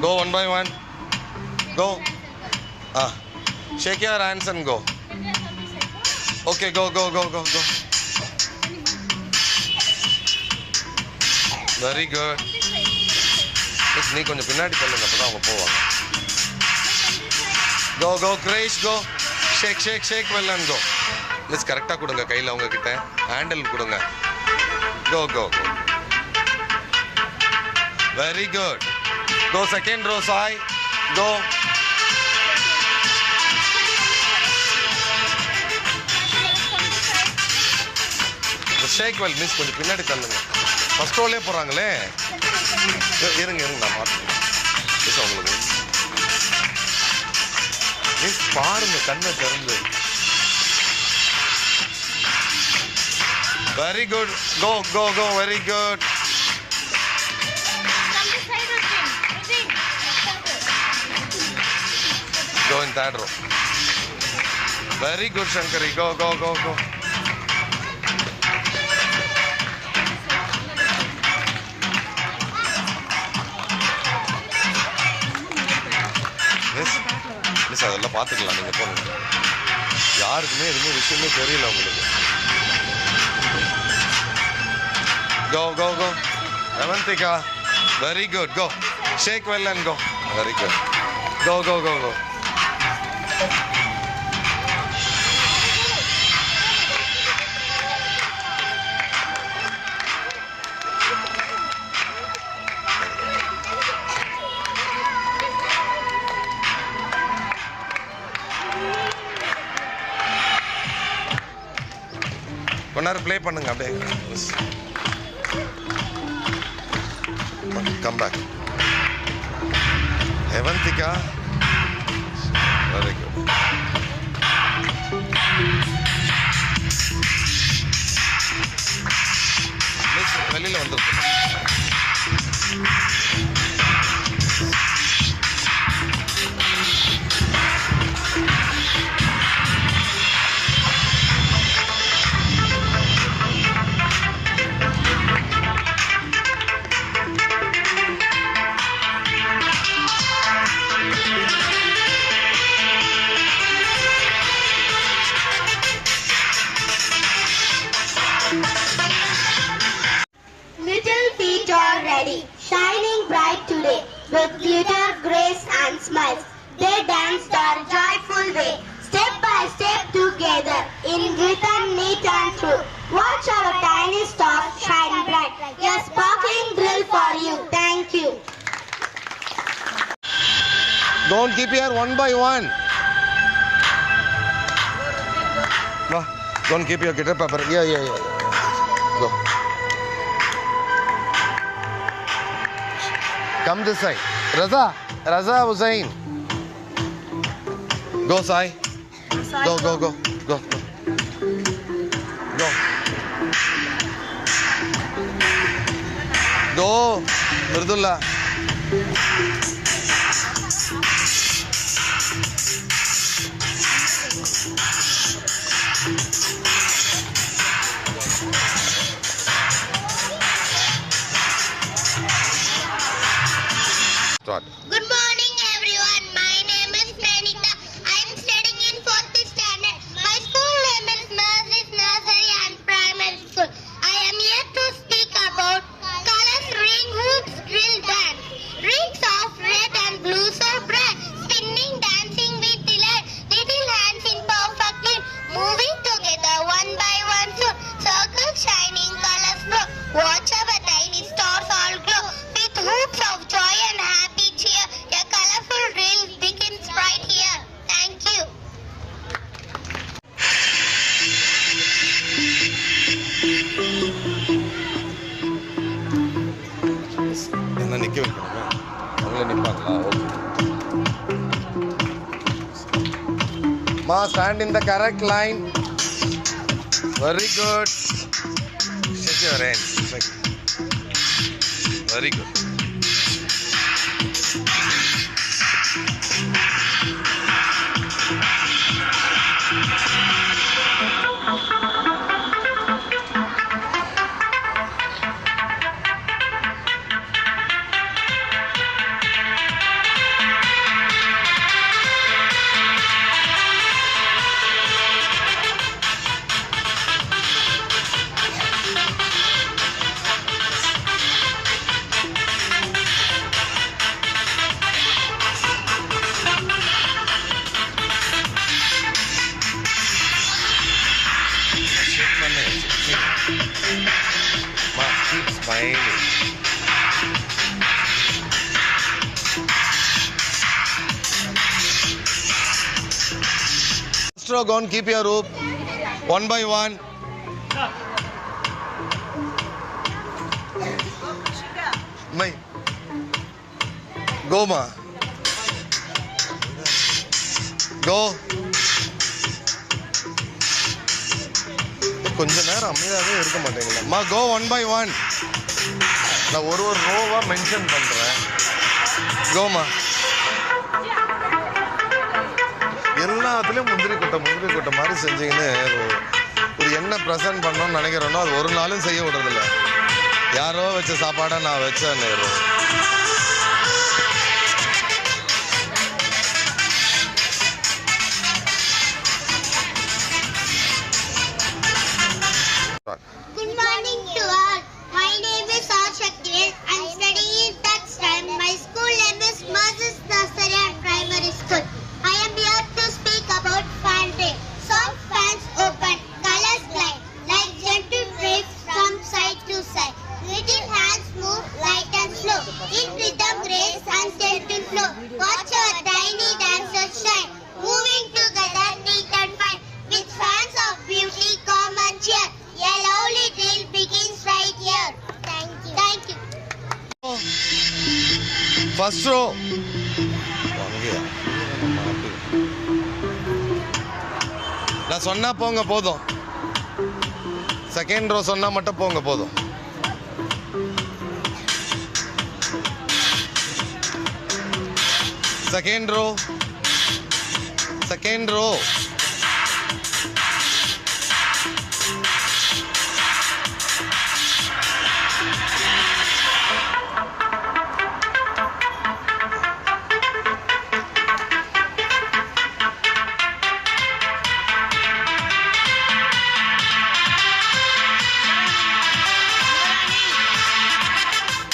Go one by one. Go. Shake your hands and go. Okay, go. Very good. Miss, நீ கொஞ்சம் பின்னாடி தள்ளுங்க அப்பதான் அவங்க போவாங்க. Go, Krish, go. Shake well and go. Miss, கரெக்டா கொடுங்க கையில அவங்க கிட்ட. ஹேண்டில் கொடுங்க. Go. Very good. Go second row, Sai. Go. Shake well, Miss, கொஞ்சம் பின்னாடி தள்ளுங்க. ஃபர்ஸ்ட் ரோலே போறாங்களே. இருங்க நான் பார்த்துக்கிறேன். மிஸ் உங்களுக்கு மிஸ் பாருங்க கண்ணை திறந்து. Very good. Go. Very good. Go in third row. Very good, Shankari. Go. Miss அதெல்லாம் பார்த்துக்கலாம், நீங்கள் போங்க. யாருக்குமே எதுவுமே விஷயமே தெரியல உங்களுக்கு. Go. Avantika. Very good. Go. Shake well and go. Very good. Go. கொஞ்ச ப்ளே பண்ணுங்க அப்படியே. Come back. Avantika. Very good. Miss வெளியில வந்துருக்கு. Little feet are ready, shining bright today, with glitter, grace and smiles. They danced our joyful way, step by step together, in rhythm neat and true. Watch our tiny stars shine bright, a sparkling drill for you. Thank you. Don't keep here one by one. Don't keep your glitter paper. Yeah. Go. Come this side. Raza Hussain. Go, Sai. Go. Go, Mirdullah. Start. Good morning everyone. My name is Nanika. I am studying in 4th standard. My school name is Mercy's Nursery and Primary School. I am here to speak about colors ring hoops drill dance. Rings of red and blue so bright, spinning dancing with delight. Little hands in perfect lead, moving together one by one so circle shining colors flow. Watch our tiny stars all glow with hoops of joy and happy cheer. A colorful reel begins right here. Thank you. என்ன நிக்க வைக்கணுமே, அவங்களே நிப்பாங்களா? Okay. Ma, stand in the correct line. Very good. Shake your hands. Very good. First row, go and keep your rope. One by one. Mai. Go, ma. Go. கொஞ்ச நேரம் அமைதியாகவே இருக்க மாட்டேங்கல. மா go one by one. நான் ஒரு ரோவா mention பண்றேன். Coma. எல்லாத்துலயும் முந்திரி கொட்டை மாதிரி செஞ்சீங்கன்னு ஒரு என்ன ப்ரெசென்ட் பண்ணணும்னு நினைக்கிறேனோ அது ஒரு நாளும் செய்ய விடுறதில்ல. யாரோ வச்ச சாப்பாடை நான் வச்சேன். Good morning to all. My name is Ashakir. I'm studying in third standard. My school name is Moses Nursery and Primary School. I am here to speak about fan day. Soft fans open, colors glide, like gentle waves from side to side. Little hands move light and slow, in rhythm grace and gentle flow. Watch our tiny dancers shine, moving together neat and fine, with fans of beauty, calm and cheer. A lovely drill begins right here. Thank you. Thank you. First row. நான் சொன்னா போங்க போதும். Second row சொன்னா மட்டும் போங்க போதும். Second row. Second row.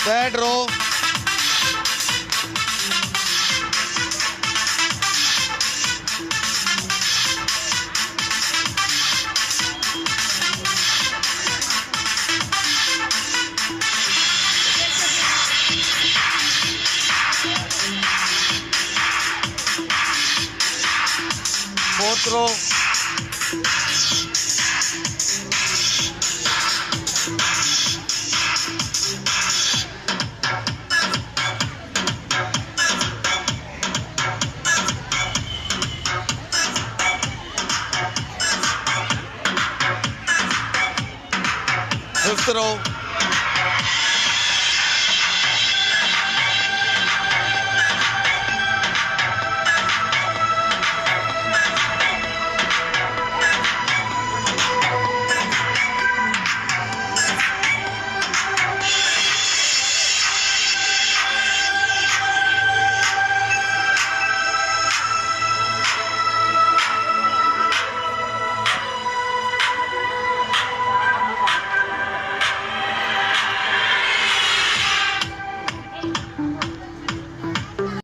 Third row. Fourth row. Fifth row.